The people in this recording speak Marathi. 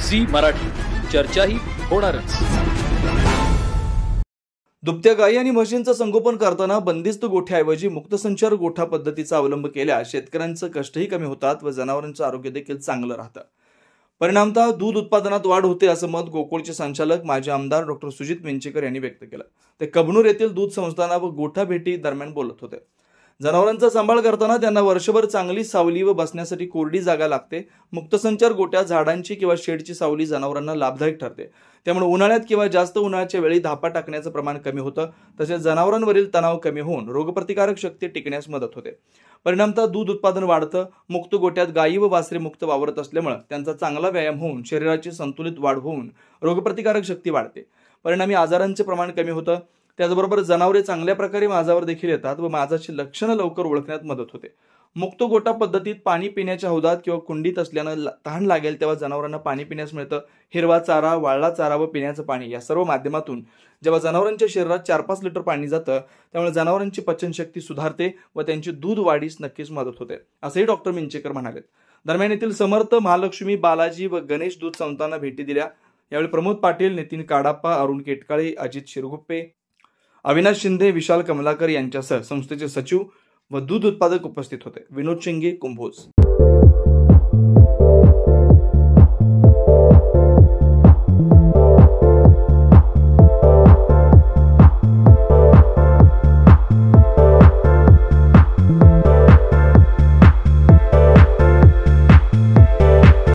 झी मराठी, चर्चाही होणारच। दुभत्या गायी आणि म्हशींचं संगोपन करताना बंदिस्त गोठ्याऐवजी मुक्तसंचार गोठा पद्धतीचा अवलंब केल्यास शेतकऱ्यांचं कष्टही कमी होतात व जनावरांचं आरोग्य देखील चांगलं राहतं। परिणामतः दूध उत्पादनात वाढ होते असं मत गोकुळचे संचालक माजी आमदार डॉक्टर सुजित मिंचेकर यांनी व्यक्त केलं। ते कबनूर येथील दूध संस्थाना व गोठा भेटी दरम्यान बोलत होते। जनावरांचा सांभाळ करताना त्यांना वर्षभर चांगली सावली व बसण्यासाठी कोरडी जागा लागते। मुक्तसंचार गोट्यात झाडांची किंवा शेडची सावली जनावरांना लाभदायक ठरते। त्यामुळे उन्हाळ्यात किंवा जास्त उन्हाळ्याच्या वेळी धापा टाकण्याचं प्रमाण कमी होतं। तसेच जनावरांवरील तणाव कमी होऊन रोगप्रतिकारक शक्ती टिकण्यास मदत होते। परिणामतः दूध उत्पादन वाढतं। मुक्त गोट्यात गायी व वासरे मुक्त वावरत असल्यामुळे त्यांचा चांगला व्यायाम होऊन शरीराची संतुलित वाढ होऊन रोगप्रतिकारक शक्ती वाढते। परिणामी आजारांचे प्रमाण कमी होतं। त्याचबरोबर जनावरे चांगल्या प्रकारे माझावर देखील येतात व माझाची लक्षणं लवकर ओळखण्यात मदत होते। मुक्त गोटा पद्धतीत पाणी पिण्याच्या हौदात किंवा कुंडीत असल्यानं तहान लागेल तेव्हा जनावरांना पाणी पिण्यास मिळतं। हिरवा चारा, वाळला चारा व पिण्याचं पाणी या सर्व माध्यमातून जेव्हा जनावरांच्या शरीरात 4-5 लिटर पाणी जातं त्यामुळे जनावरांची पचनशक्ती सुधारते व त्यांची दूध वाढीस नक्कीच मदत होते, असंही डॉक्टर मिंचेकर म्हणाले। दरम्यान येथील समर्थ, महालक्ष्मी, बालाजी व गणेश दूध संस्थांना भेटी दिल्या। यावेळी प्रमोद पाटील, नितीन काडाप्पा, अरुण केटकाळे, अजित शिरगुप्पे, अविनाश शिंदे, विशाल कमलाकर यांच्यासह संस्थेचे सचिव व दूध उत्पादक उपस्थित होते। विनोद शिंगे, कुंभोज।